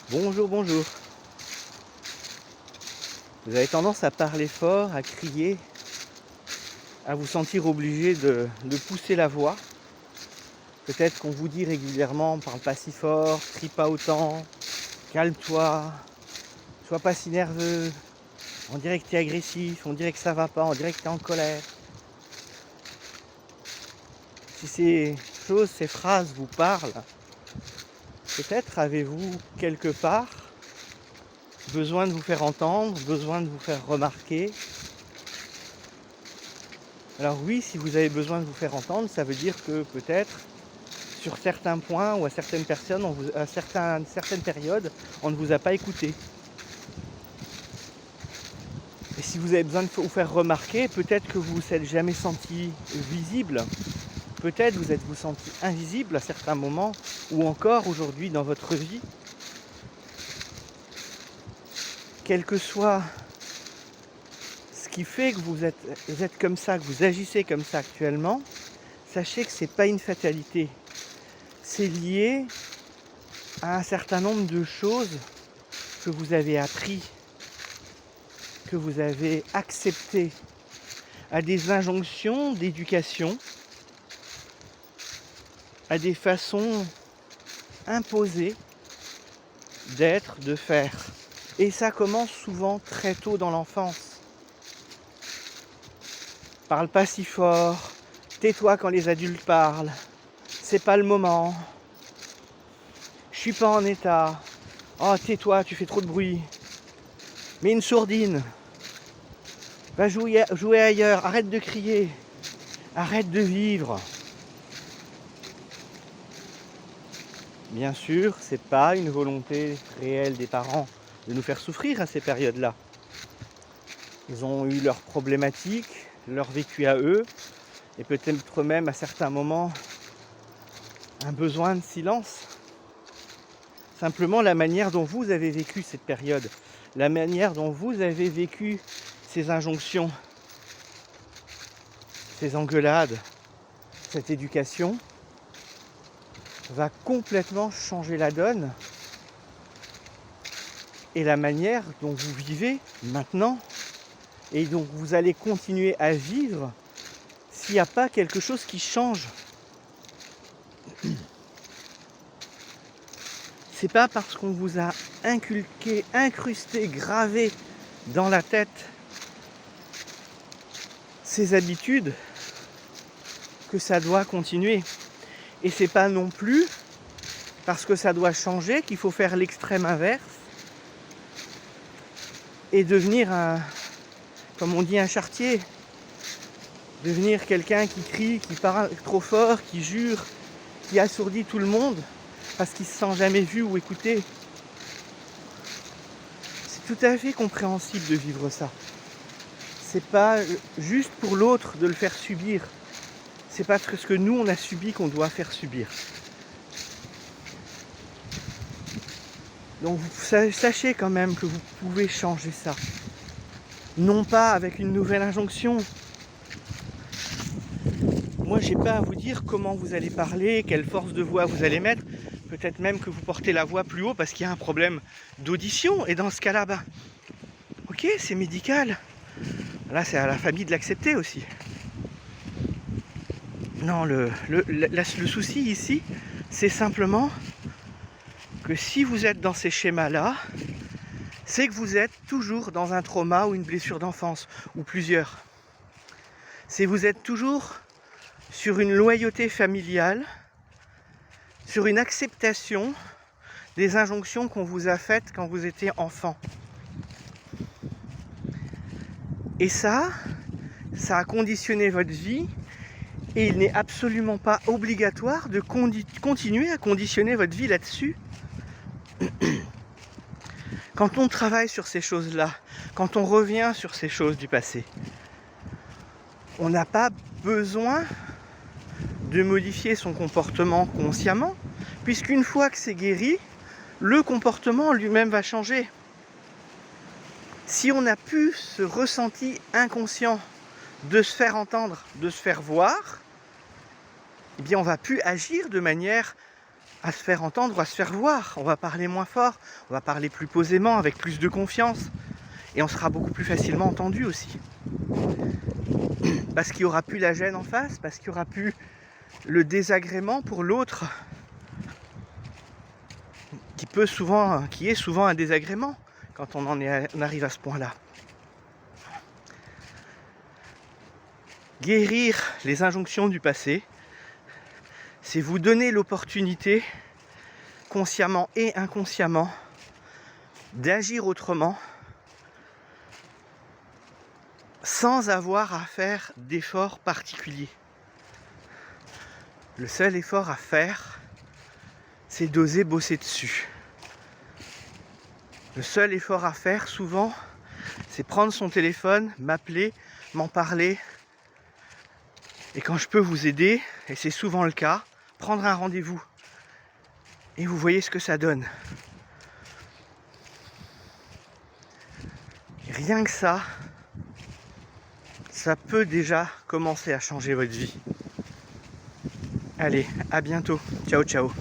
Bonjour, bonjour. Vous avez tendance à parler fort, à crier, à vous sentir obligé de pousser la voix. Peut-être qu'on vous dit régulièrement, parle pas si fort, crie pas autant, calme-toi, sois pas si nerveux. On dirait que tu es agressif, on dirait que ça va pas, on dirait que tu es en colère. Si ces choses, ces phrases vous parlent, peut-être avez-vous quelque part besoin de vous faire entendre, besoin de vous faire remarquer. Alors oui, si vous avez besoin de vous faire entendre, ça veut dire que peut-être sur certains points ou à certaines personnes, à certaines périodes, on ne vous a pas écouté. Et si vous avez besoin de vous faire remarquer, peut-être que vous ne vous êtes jamais senti visible, peut-être vous êtes-vous senti invisible à certains moments, ou encore aujourd'hui dans votre vie. Quel que soit ce qui fait que vous êtes comme ça, que vous agissez comme ça actuellement, sachez que ce n'est pas une fatalité. C'est lié à un certain nombre de choses que vous avez appris, que vous avez accepté, à des injonctions d'éducation, à des façons imposées d'être, de faire. Et ça commence souvent très tôt dans l'enfance. Parle pas si fort, tais-toi quand les adultes parlent, c'est pas le moment, je suis pas en état, oh tais-toi, tu fais trop de bruit, mets une sourdine, va jouer ailleurs, arrête de crier, arrête de vivre. Bien sûr, c'est pas une volonté réelle des parents de nous faire souffrir à ces périodes-là. Ils ont eu leurs problématiques, leur vécu à eux, et peut-être même à certains moments un besoin de silence. Simplement la manière dont vous avez vécu cette période, la manière dont vous avez vécu ces injonctions, ces engueulades, cette éducation, va complètement changer la donne et la manière dont vous vivez maintenant et dont vous allez continuer à vivre s'il n'y a pas quelque chose qui change. C'est pas parce qu'on vous a inculqué, incrusté, gravé dans la tête ces habitudes que ça doit continuer. Et c'est pas non plus parce que ça doit changer qu'il faut faire l'extrême inverse et devenir comme on dit, un charretier. Devenir quelqu'un qui crie, qui parle trop fort, qui jure, qui assourdit tout le monde parce qu'il ne se sent jamais vu ou écouté. C'est tout à fait compréhensible de vivre ça. C'est pas juste pour l'autre de le faire subir. C'est pas parce que nous on a subi qu'on doit faire subir. Donc sachez quand même que vous pouvez changer ça. Non pas avec une nouvelle injonction. Moi j'ai pas à vous dire comment vous allez parler, quelle force de voix vous allez mettre. Peut-être même que vous portez la voix plus haut parce qu'il y a un problème d'audition. Et dans ce cas-là, ok, c'est médical. Là, c'est à la famille de l'accepter aussi. Non, le souci ici, c'est simplement que si vous êtes dans ces schémas-là, c'est que vous êtes toujours dans un trauma ou une blessure d'enfance, ou plusieurs. C'est que vous êtes toujours sur une loyauté familiale, sur une acceptation des injonctions qu'on vous a faites quand vous étiez enfant. Et ça a conditionné votre vie et il n'est absolument pas obligatoire de continuer à conditionner votre vie là-dessus. Quand on travaille sur ces choses-là, quand on revient sur ces choses du passé, on n'a pas besoin de modifier son comportement consciemment, puisqu'une fois que c'est guéri, le comportement lui-même va changer. Si on a pu ce ressenti inconscient de se faire entendre, de se faire voir, eh bien on va plus agir de manière à se faire entendre ou à se faire voir. On va parler moins fort, on va parler plus posément, avec plus de confiance. Et on sera beaucoup plus facilement entendu aussi. Parce qu'il n'y aura plus la gêne en face, parce qu'il n'y aura plus le désagrément pour l'autre, qui est souvent un désagrément quand on arrive à ce point-là. Guérir les injonctions du passé, c'est vous donner l'opportunité, consciemment et inconsciemment, d'agir autrement, sans avoir à faire d'efforts particuliers. Le seul effort à faire, c'est d'oser bosser dessus. Le seul effort à faire, souvent, c'est prendre son téléphone, m'appeler, m'en parler. Et quand je peux vous aider, et c'est souvent le cas, prendre un rendez-vous. Et vous voyez ce que ça donne. Et rien que ça peut déjà commencer à changer votre vie. Allez, à bientôt. Ciao, ciao.